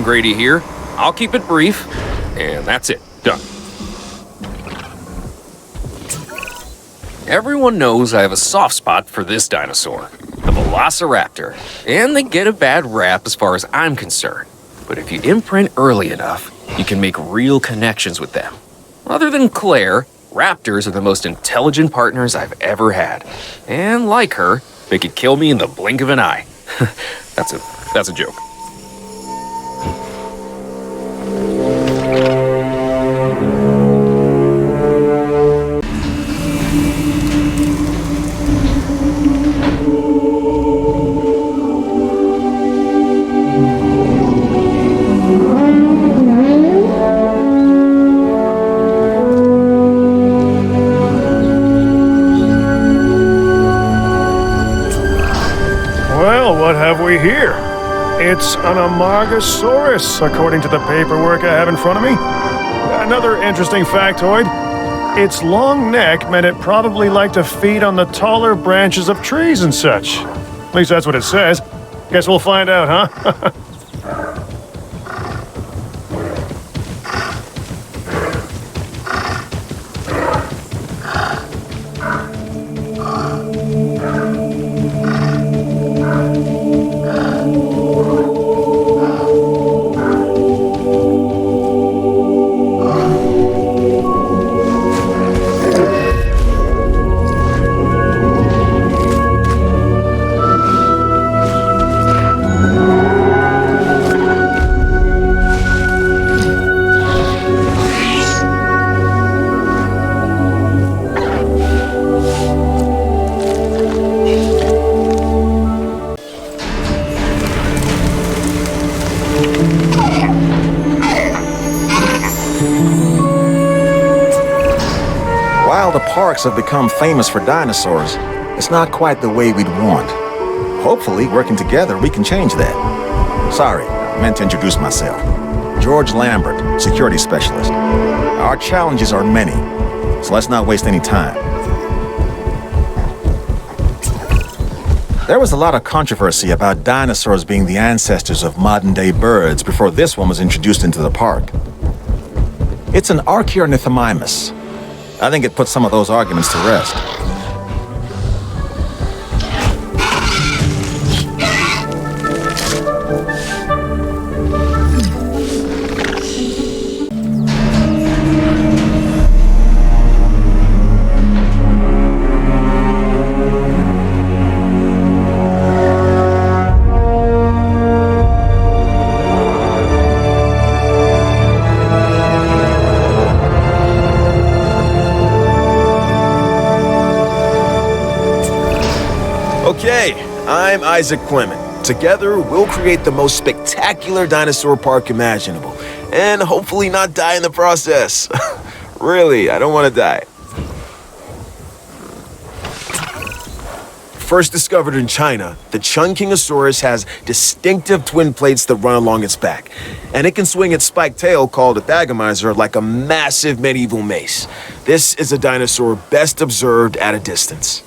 everyone, Grady here. I'll keep it brief, and that's it. Done. Everyone knows I have a soft spot for this dinosaur, the Velociraptor, and they get a bad rap as far as I'm concerned. But if you imprint early enough, you can make real connections with them. Other than Claire, raptors are the most intelligent partners I've ever had. And like her, they could kill me in the blink of an eye. That's a joke. What have we here? It's an Amargasaurus, according to the paperwork I have in front of me. Another interesting factoid. Its long neck meant it probably liked to feed on the taller branches of trees and such. At least that's what it says. Guess we'll find out, huh? While the parks have become famous for dinosaurs, it's not quite the way we'd want. Hopefully, working together, we can change that. Sorry, I meant to introduce myself. George Lambert, security specialist. Our challenges are many, so let's not waste any time. There was a lot of controversy about dinosaurs being the ancestors of modern-day birds before this one was introduced into the park. It's an Archaeornithomimus. I think it puts some of those arguments to rest. Okay, I'm Isaac Clement. Together, we'll create the most spectacular dinosaur park imaginable, and hopefully not die in the process. Really, I don't want to die. First discovered in China, the Chungkingosaurus has distinctive twin plates that run along its back, and it can swing its spiked tail, called a thagomizer, like a massive medieval mace. This is a dinosaur best observed at a distance.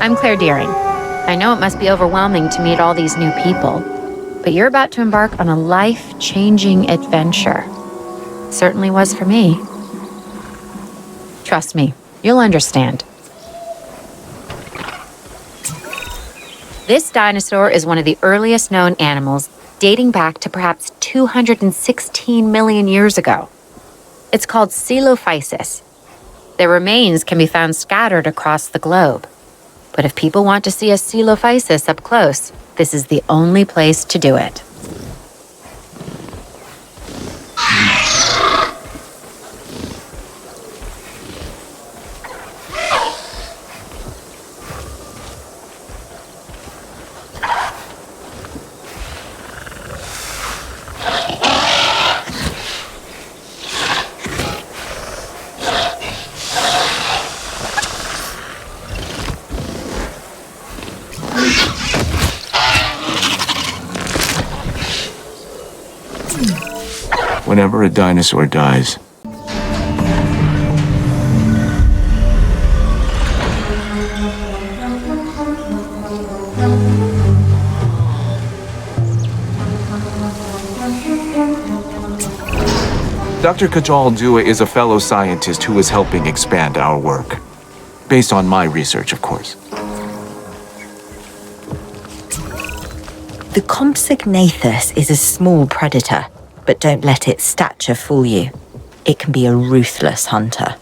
I'm Claire Deering. I know it must be overwhelming to meet all these new people, but you're about to embark on a life-changing adventure. Certainly was for me. Trust me, you'll understand. This dinosaur is one of the earliest known animals, dating back to perhaps 216 million years ago. It's called Coelophysis. Their remains can be found scattered across the globe. But if people want to see a Coelophysis up close, this is the only place to do it. Whenever a dinosaur dies, Dr. Kajal Dua is a fellow scientist who is helping expand our work. Based on my research, of course. The Compsognathus is a small predator, but don't let its stature fool you. It can be a ruthless hunter.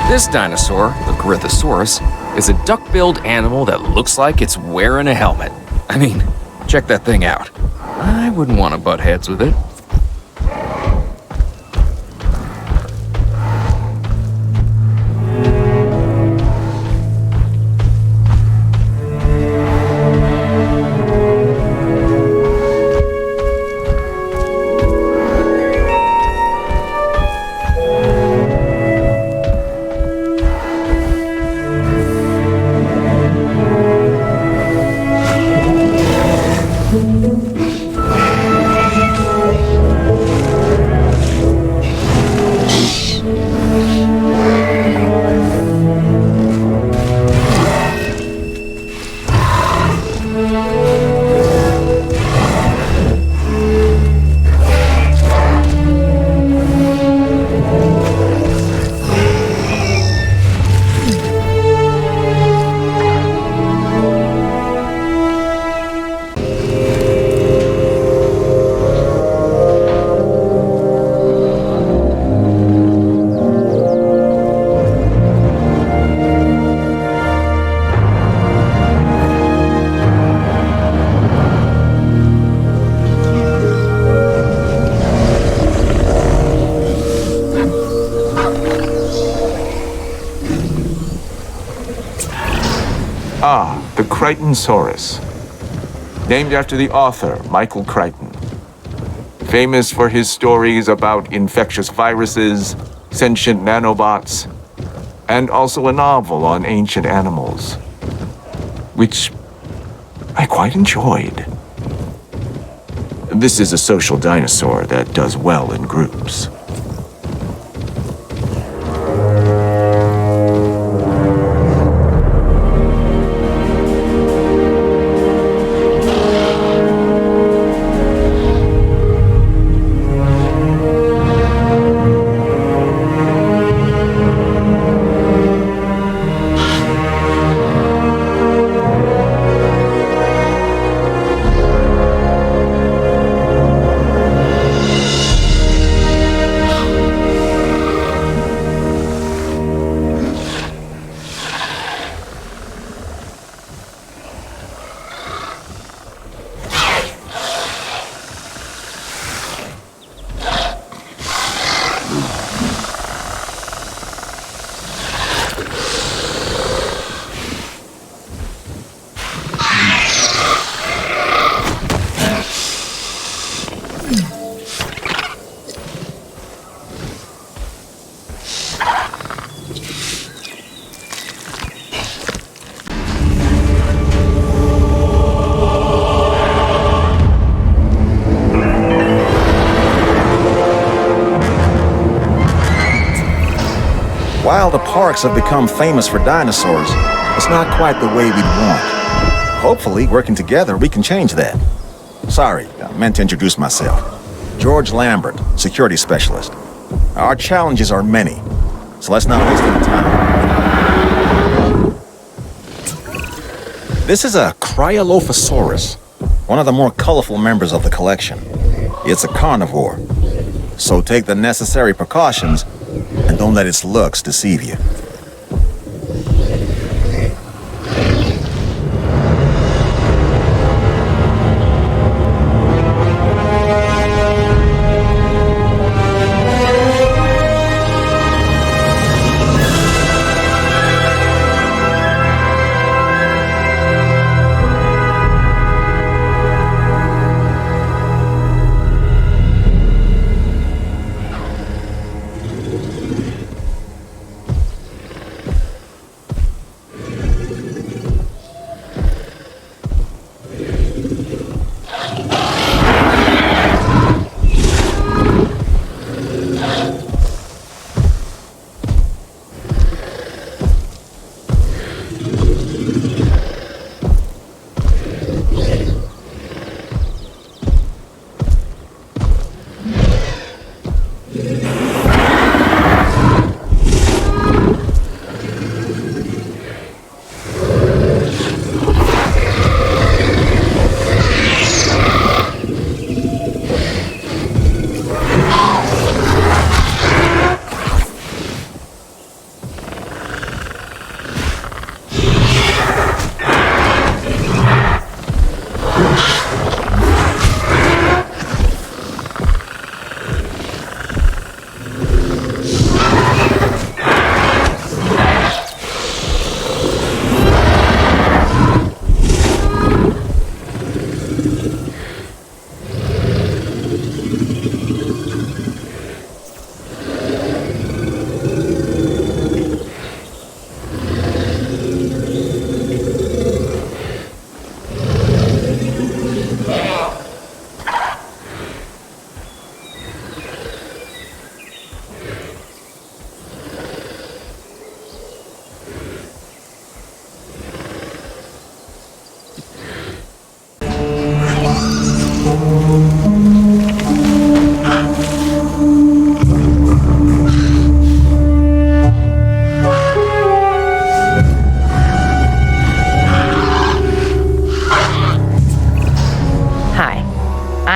This dinosaur, the Corythosaurus, is a duck-billed animal that looks like it's wearing a helmet. I mean, check that thing out. I wouldn't want to butt heads with it. The Crichtonsaurus, named after the author, Michael Crichton. Famous for his stories about infectious viruses, sentient nanobots, and also a novel on ancient animals, which I quite enjoyed. This is a social dinosaur that does well in groups. While the parks have become famous for dinosaurs, it's not quite the way we'd want. Hopefully, working together, we can change that. Sorry, I meant to introduce myself. George Lambert, security specialist. Our challenges are many, so let's not waste any time. This is a Cryolophosaurus, one of the more colorful members of the collection. It's a carnivore, so take the necessary precautions and don't let its looks deceive you.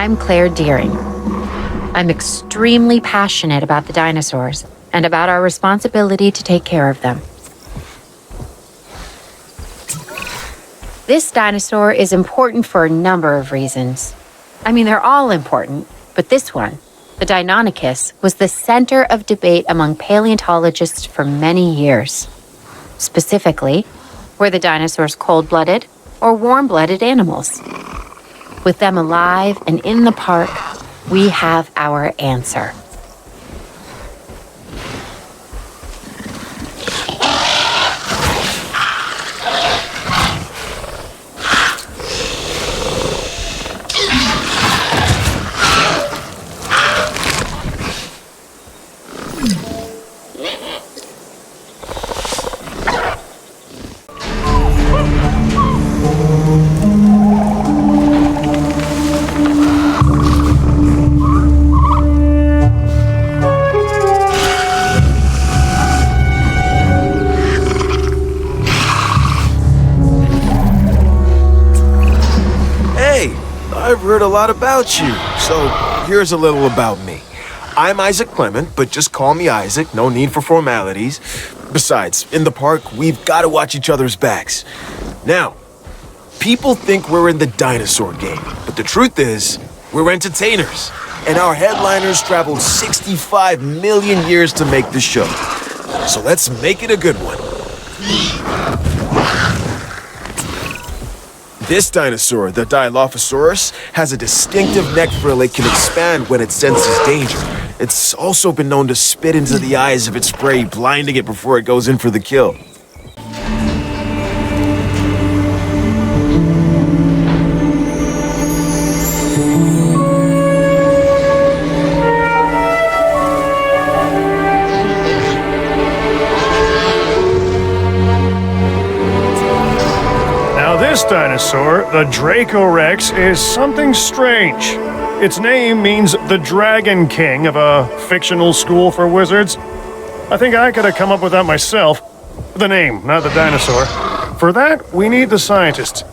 I'm Claire Deering. I'm extremely passionate about the dinosaurs and about our responsibility to take care of them. This dinosaur is important for a number of reasons. I mean, they're all important, but this one, the Deinonychus, was the center of debate among paleontologists for many years. Specifically, were the dinosaurs cold-blooded or warm-blooded animals? With them alive and in the park, we have our answer. I've heard a lot about you, so here's a little about me. I'm Isaac Clement, but just call me Isaac, no need for formalities. Besides, in the park, we've got to watch each other's backs. Now, people think we're in the dinosaur game, but the truth is, we're entertainers. And our headliners traveled 65 million years to make the show. So let's make it a good one. This dinosaur, the Dilophosaurus, has a distinctive neck frill it can expand when it senses danger. It's also been known to spit into the eyes of its prey, blinding it before it goes in for the kill. This dinosaur, the Dracorex, is something strange. Its name means the Dragon King of a fictional school for wizards. I think I could have come up with that myself. The name, not the dinosaur. For that, we need the scientists.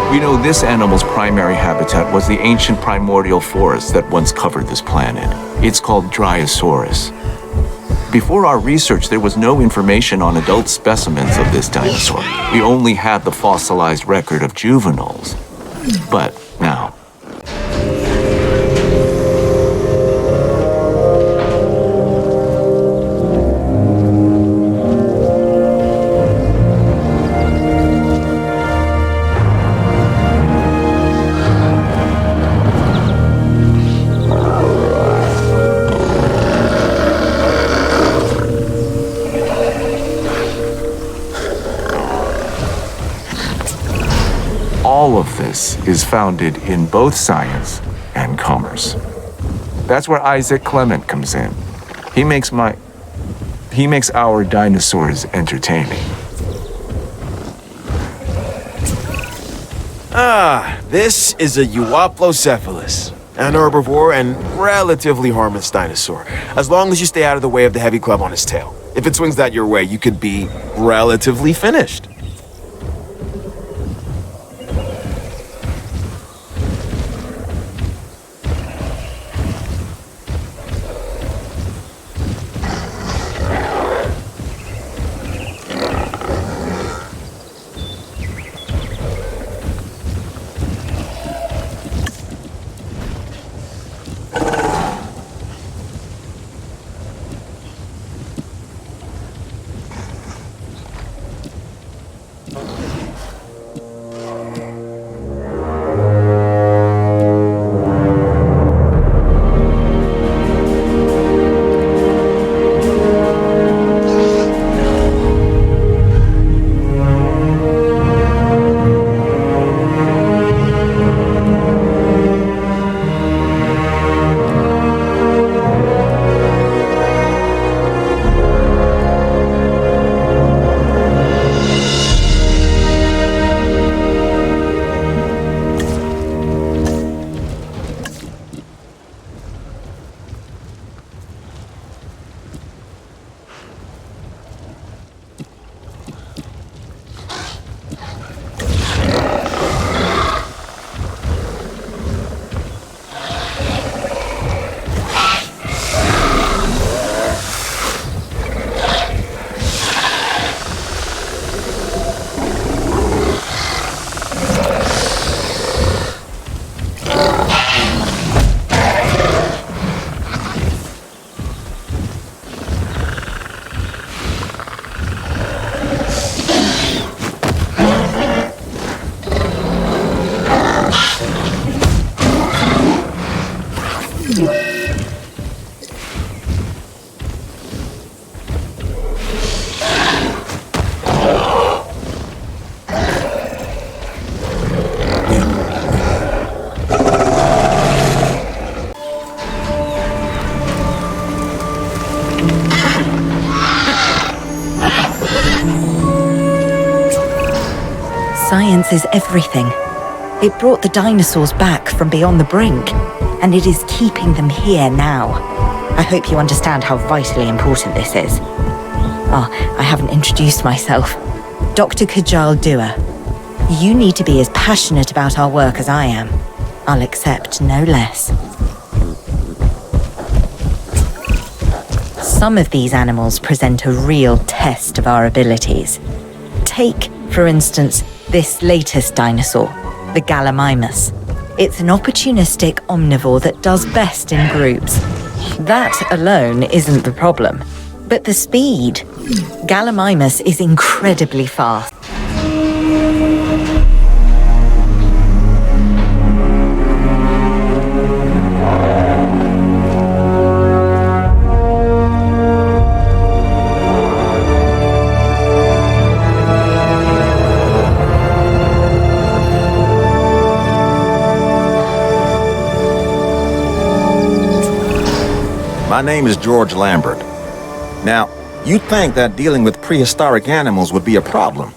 We know this animal's primary habitat was the ancient primordial forest that once covered this planet. It's called Dryosaurus. Before our research, there was no information on adult specimens of this dinosaur. We only had the fossilized record of juveniles. But now, all of this is founded in both science and commerce. That's where Isaac Clement comes in. He makes our dinosaurs entertaining. This is a Euloplocephalus, an herbivore and relatively harmless dinosaur, as long as you stay out of the way of the heavy club on his tail. If it swings that your way, you could be relatively finished. Science is everything. It brought the dinosaurs back from beyond the brink, and it is keeping them here now. I hope you understand how vitally important this is. I haven't introduced myself. Dr. Kajal Dua. You need to be as passionate about our work as I am. I'll accept no less. Some of these animals present a real test of our abilities. Take, for instance, this latest dinosaur, the Gallimimus. It's an opportunistic omnivore that does best in groups. That alone isn't the problem, but the speed. Gallimimus is incredibly fast. My name is George Lambert. Now, you'd think that dealing with prehistoric animals would be a problem.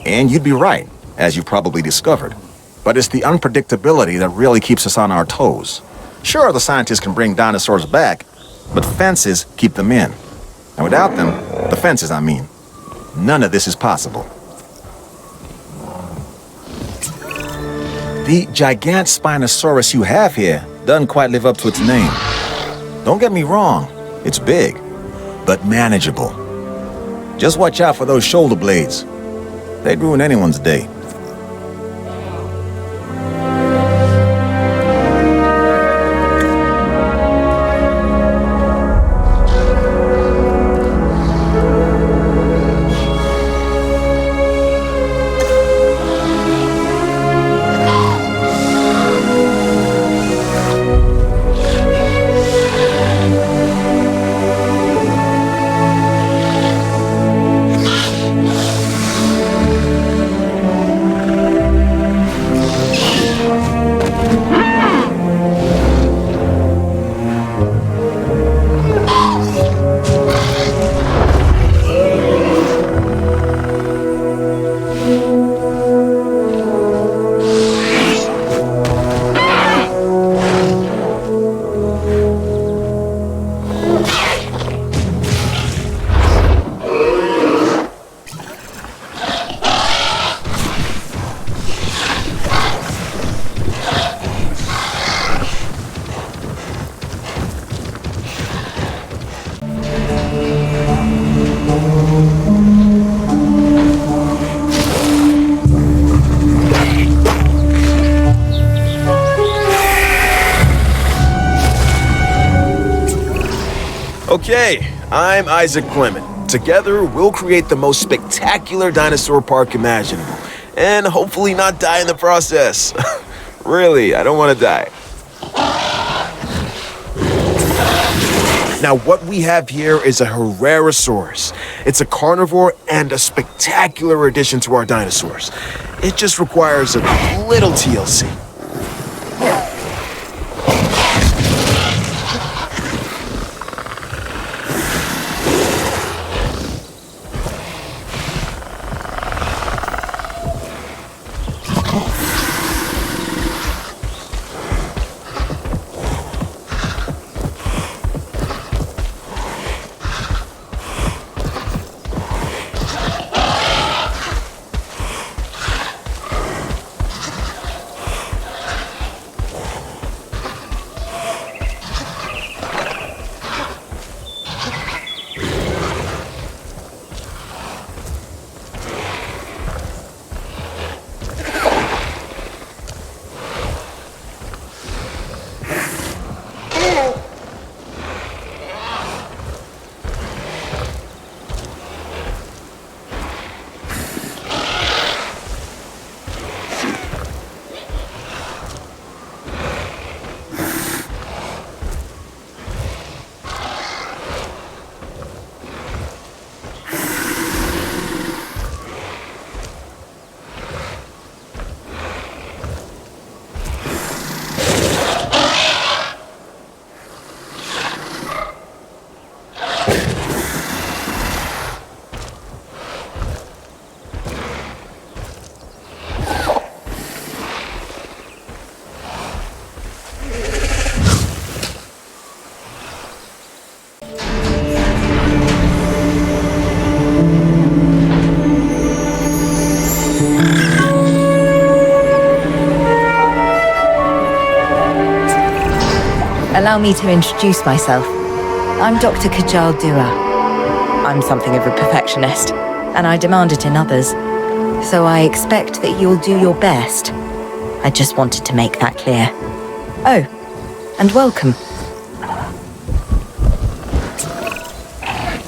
And you'd be right, as you probably discovered. But it's the unpredictability that really keeps us on our toes. Sure, the scientists can bring dinosaurs back, but fences keep them in. And without them, the fences, I mean, none of this is possible. The Gigantspinosaurus you have here doesn't quite live up to its name. Don't get me wrong, it's big, but manageable. Just watch out for those shoulder blades. They'd ruin anyone's day. Okay, I'm Isaac Clement. Together, we'll create the most spectacular dinosaur park imaginable, and hopefully not die in the process. Really, I don't want to die. Now, what we have here is a Herrerasaurus. It's a carnivore and a spectacular addition to our dinosaurs. It just requires a little TLC. Allow me to introduce myself. I'm Dr. Kajal Dua. I'm something of a perfectionist, and I demand it in others. So I expect that you'll do your best. I just wanted to make that clear. Oh, and welcome.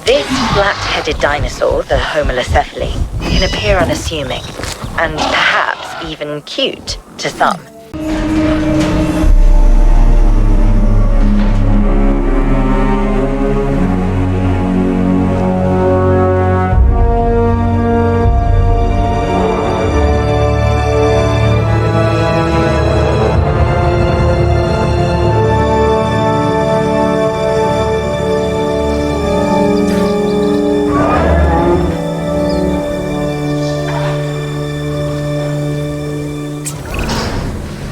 This flat-headed dinosaur, the Homalocephalus, can appear unassuming, and perhaps even cute to some.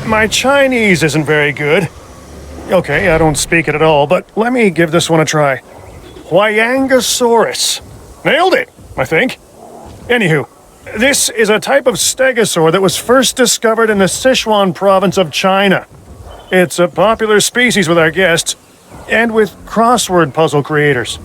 My Chinese isn't very good. Okay, I don't speak it at all, but let me give this one a try. Huayangosaurus. Nailed it, I think. Anywho, this is a type of stegosaur that was first discovered in the Sichuan province of China. It's a popular species with our guests, and with crossword puzzle creators.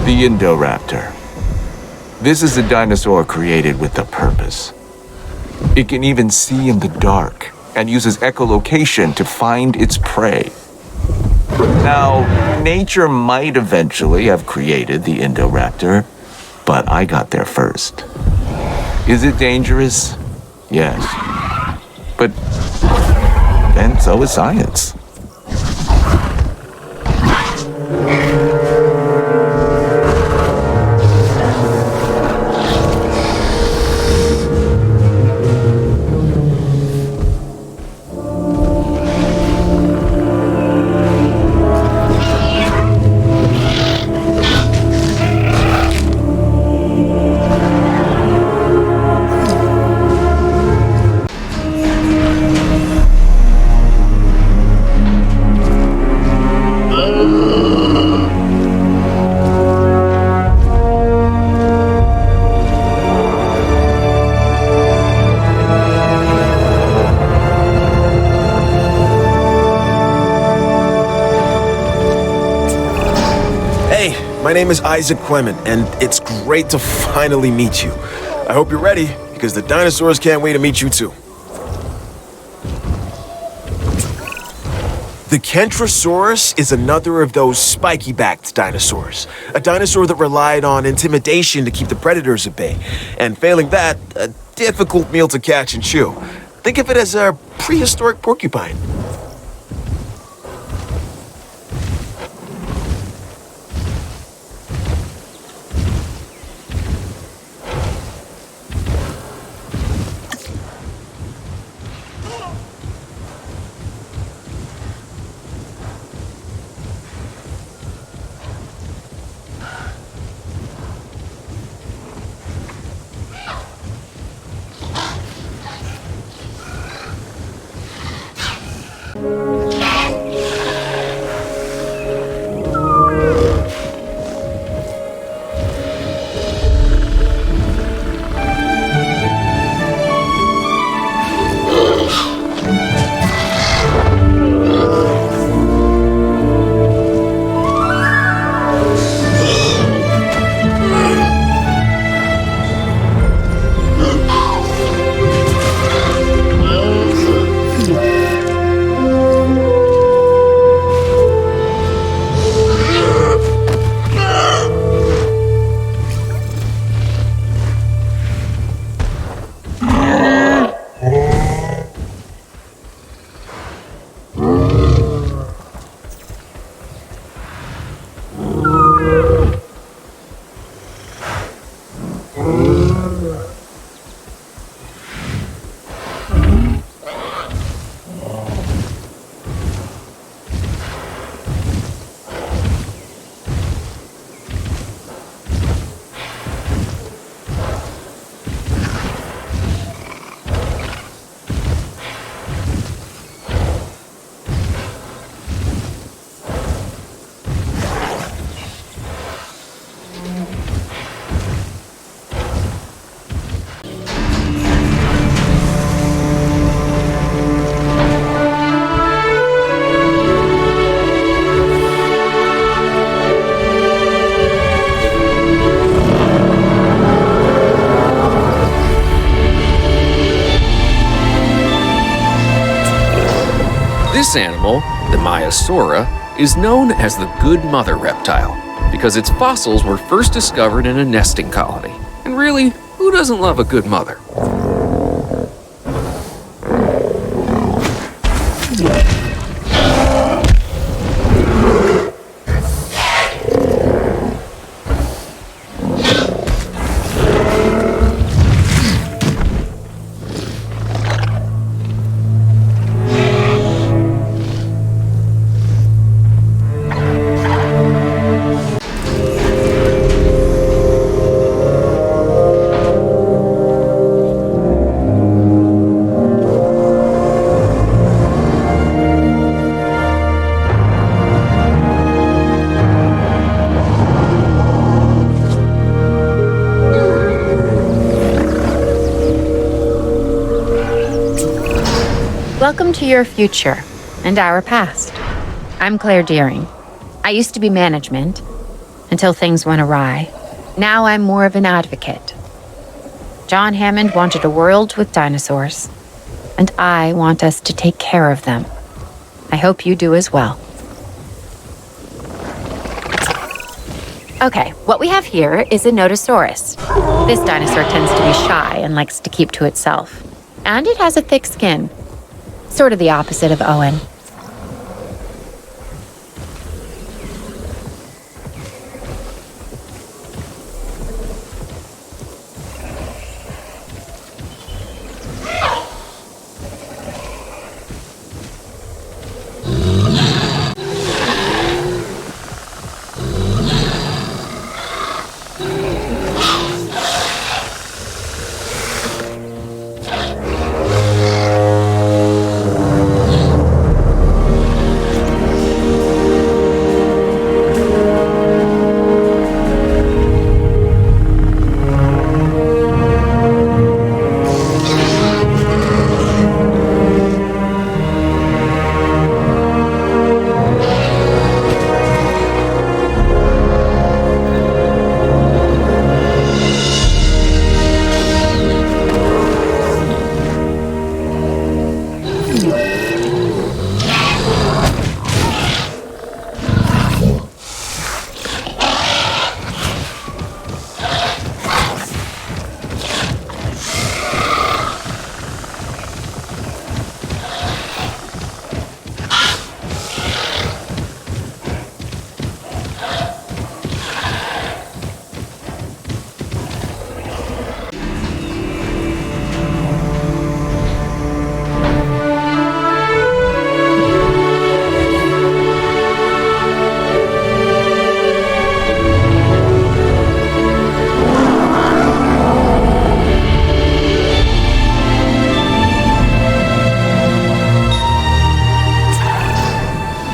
The Indoraptor. This is a dinosaur created with a purpose. It can even see in the dark and uses echolocation to find its prey. Now, nature might eventually have created the Indoraptor, but I got there first. Is it dangerous? Yes. But then so is science. My name is Isaac Clement, and it's great to finally meet you. I hope you're ready, because the dinosaurs can't wait to meet you too. The Kentrosaurus is another of those spiky-backed dinosaurs. A dinosaur that relied on intimidation to keep the predators at bay. And failing that, a difficult meal to catch and chew. Think of it as a prehistoric porcupine. This animal, the Maiasaura, is known as the good mother reptile because its fossils were first discovered in a nesting colony. And really, who doesn't love a good mother? Welcome to your future and our past. I'm Claire Deering. I used to be management, until things went awry. Now I'm more of an advocate. John Hammond wanted a world with dinosaurs, and I want us to take care of them. I hope you do as well. Okay, what we have here is a Nodosaurus. This dinosaur tends to be shy and likes to keep to itself. And it has a thick skin. Sort of the opposite of Owen.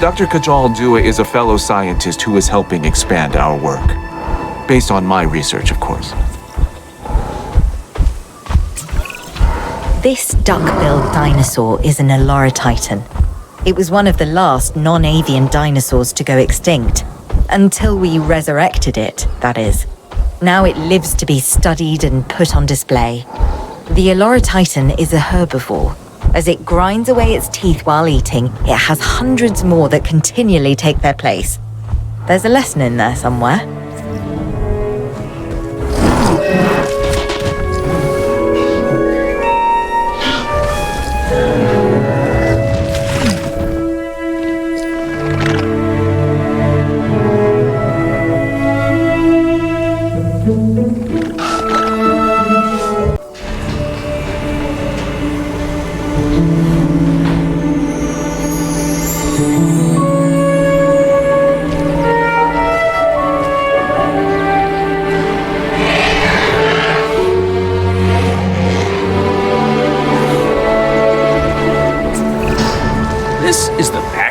Dr. Kajal Dua is a fellow scientist who is helping expand our work. Based on my research, of course. This duck-billed dinosaur is an Olorotitan. It was one of the last non-avian dinosaurs to go extinct. Until we resurrected it, that is. Now it lives to be studied and put on display. The Olorotitan is a herbivore. As it grinds away its teeth while eating, it has hundreds more that continually take their place. There's a lesson in there somewhere.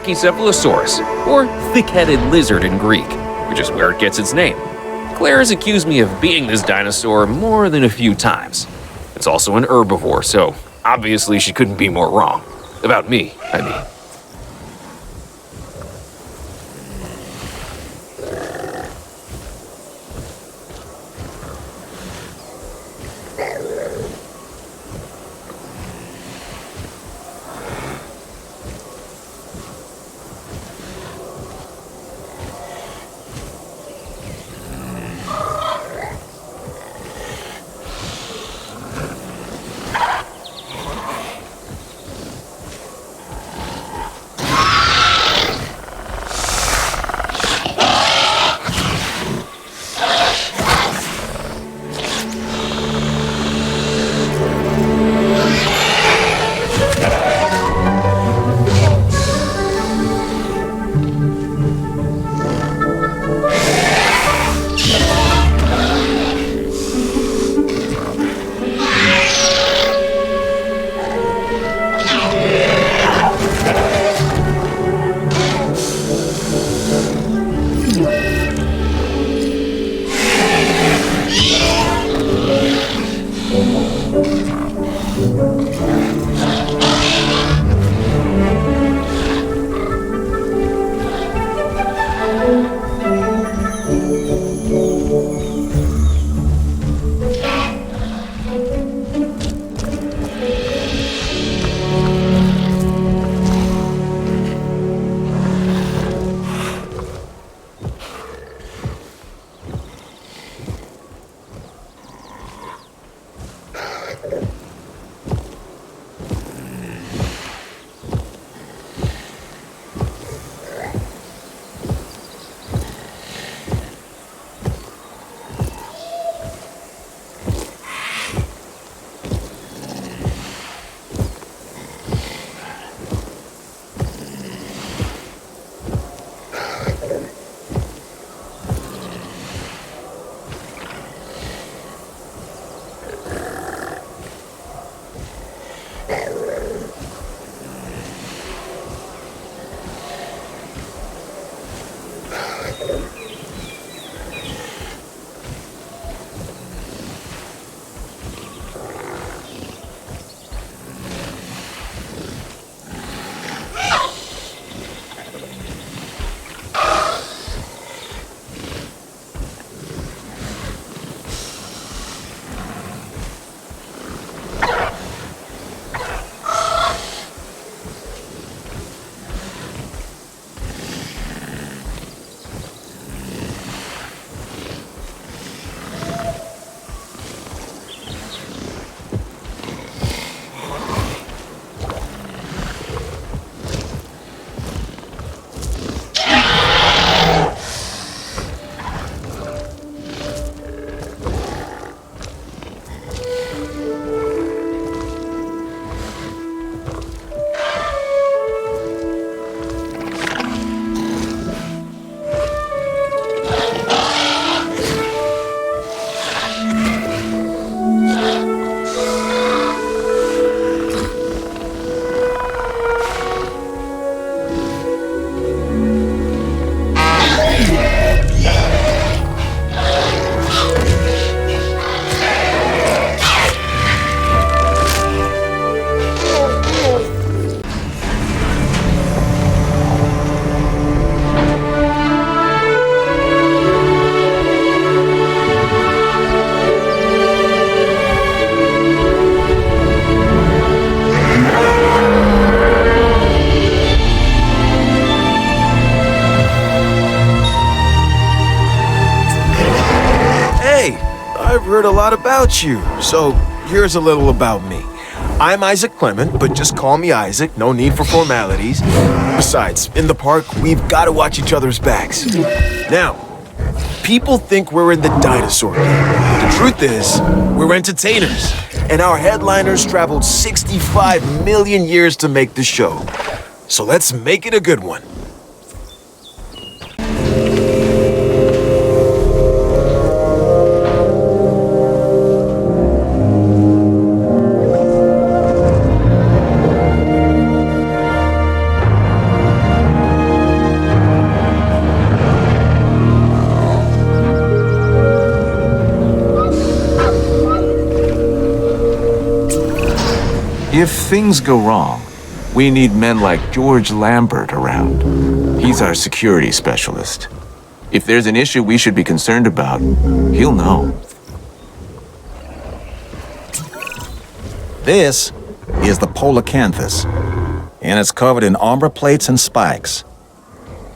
Pachycephalosaurus, or thick-headed lizard in Greek, which is where it gets its name. Claire has accused me of being this dinosaur more than a few times. It's also an herbivore, so obviously she couldn't be more wrong. About me, I mean. I've heard a lot about you, so here's a little about me. I'm Isaac Clement, but just call me Isaac, no need for formalities. Besides, in the park, we've got to watch each other's backs. Now, people think we're in the dinosaur game. The truth is, we're entertainers, and our headliners traveled 65 million years to make the show. So let's make it a good one. If things go wrong, we need men like George Lambert around. He's our security specialist. If there's an issue we should be concerned about, he'll know. This is the Polacanthus, and it's covered in armor plates and spikes.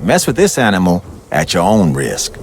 Mess with this animal at your own risk.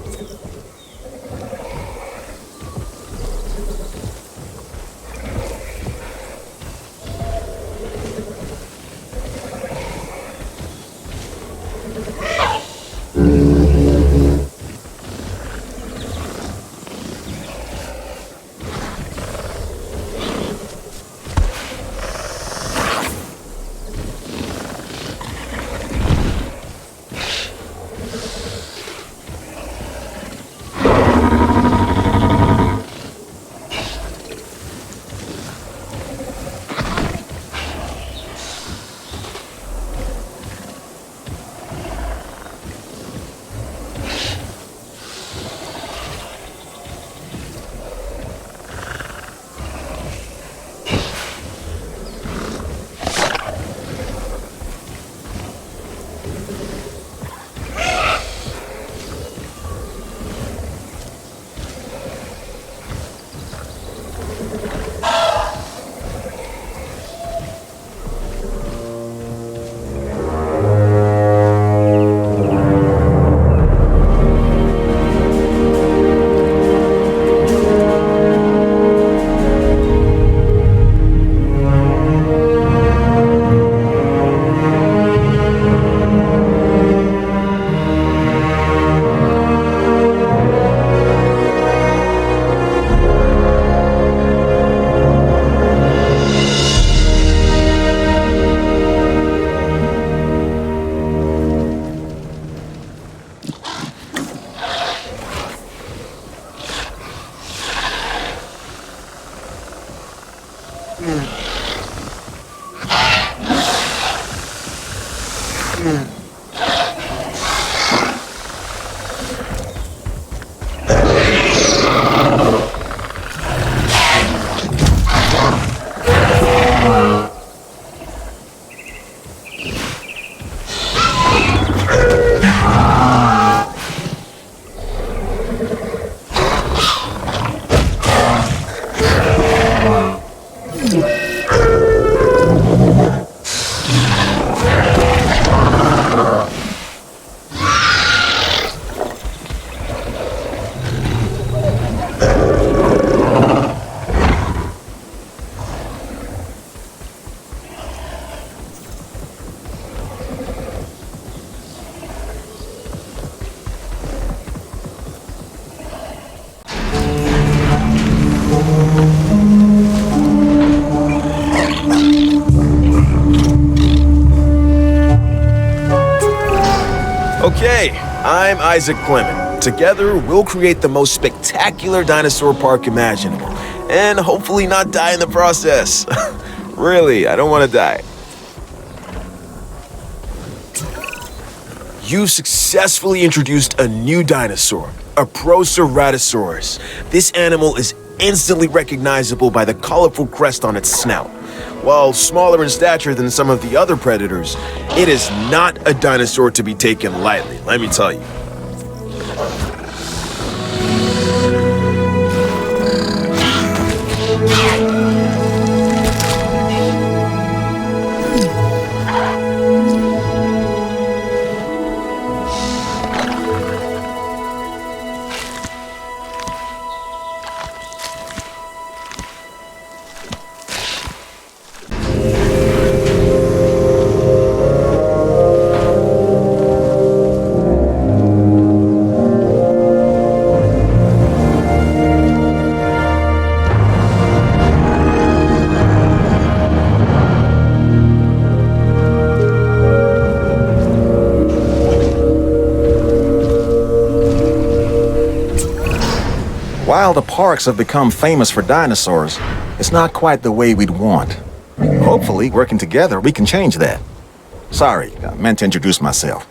Okay, I'm Isaac Clement. Together, we'll create the most spectacular dinosaur park imaginable, and hopefully not die in the process. Really, I don't want to die. You successfully introduced a new dinosaur, a Proceratosaurus. This animal is instantly recognizable by the colorful crest on its snout. While smaller in stature than some of the other predators, it is not a dinosaur to be taken lightly, let me tell you. While the parks have become famous for dinosaurs, it's not quite the way we'd want. Hopefully, working together, we can change that. Sorry, I meant to introduce myself.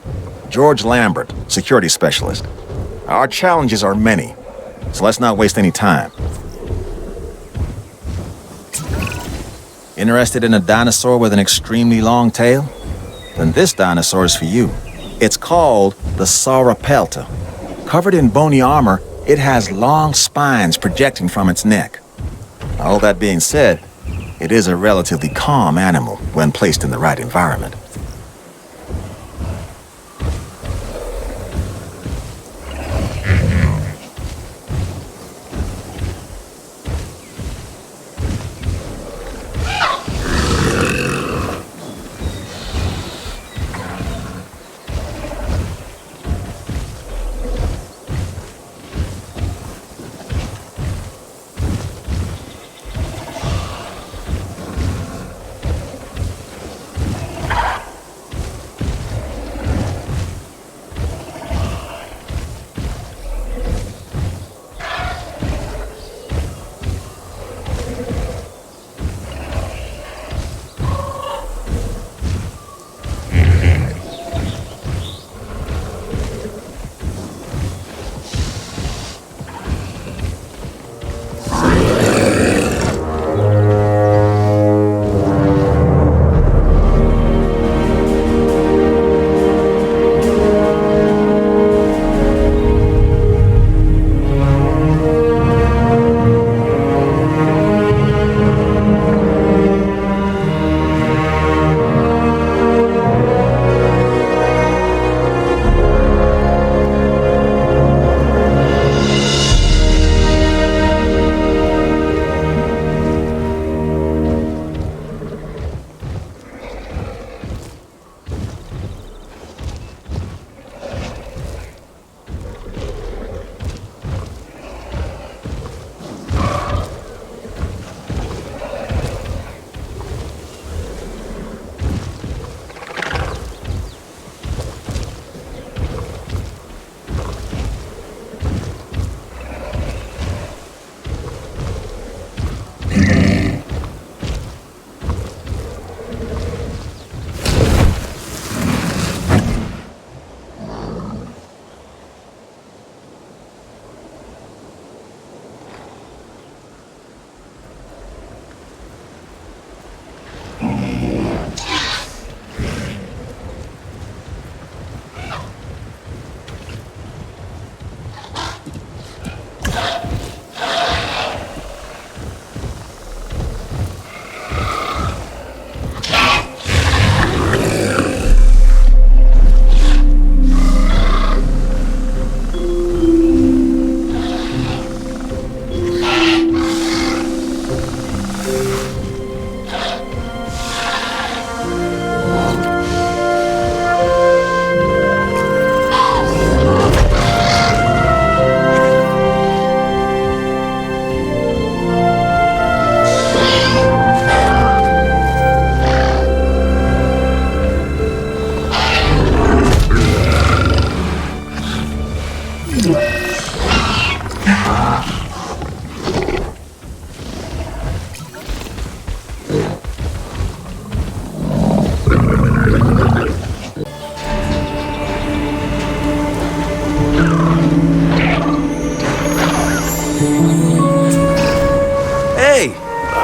George Lambert, security specialist. Our challenges are many, so let's not waste any time. Interested in a dinosaur with an extremely long tail? Then this dinosaur is for you. It's called the Sauropelta. Covered in bony armor, it has long spines projecting from its neck. All that being said, it is a relatively calm animal when placed in the right environment.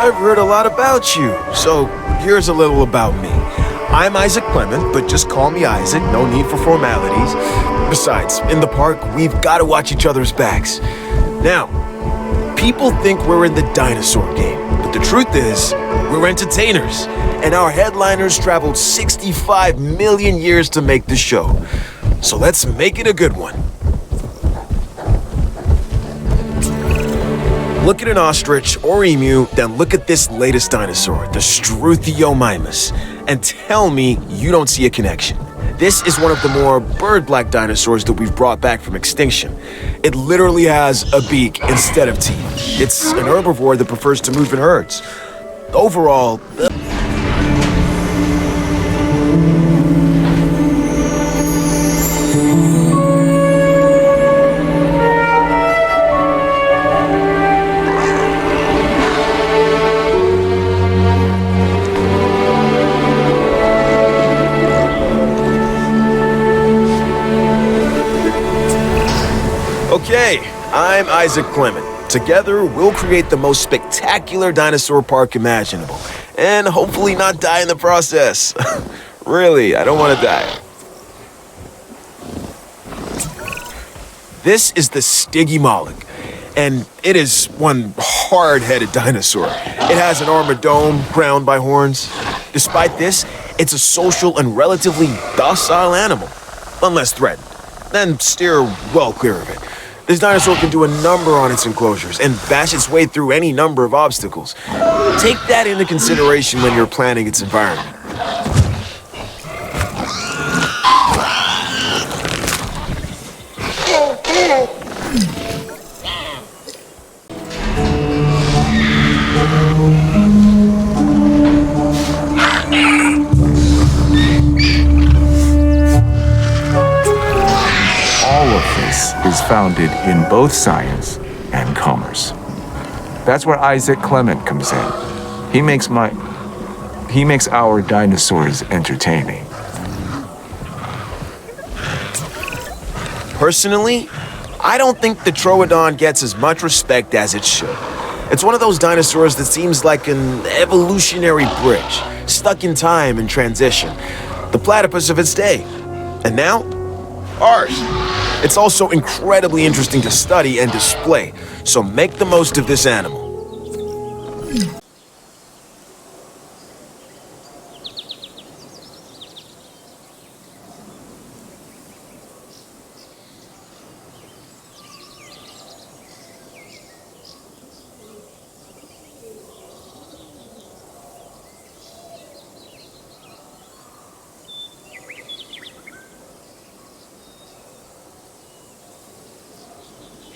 I've heard a lot about you, so here's a little about me. I'm Isaac Clement, but just call me Isaac, no need for formalities. Besides, in the park, we've got to watch each other's backs. Now, people think we're in the dinosaur game, but the truth is, we're entertainers, and our headliners traveled 65 million years to make the show. So let's make it a good one. Look at an ostrich or emu, then look at this latest dinosaur, the Struthiomimus, and tell me you don't see a connection. This is one of the more bird-like dinosaurs that we've brought back from extinction. It literally has a beak instead of teeth. It's an herbivore that prefers to move in herds. Overall, Okay, I'm Isaac Clement. Together, we'll create the most spectacular dinosaur park imaginable. And hopefully not die in the process. Really, I don't want to die. This is the Stygimoloch, and it is one hard-headed dinosaur. It has an armored dome crowned by horns. Despite this, it's a social and relatively docile animal, unless threatened. Then steer well clear of it. This dinosaur can do a number on its enclosures and bash its way through any number of obstacles. Take that into consideration when you're planning its environment. All of this is founded in both science and commerce. That's where Isaac Clement comes in. He makes our dinosaurs entertaining. Personally, I don't think the Troodon gets as much respect as it should. It's one of those dinosaurs that seems like an evolutionary bridge, stuck in time and transition. The platypus of its day. And now, ours. It's also incredibly interesting to study and display, so make the most of this animal.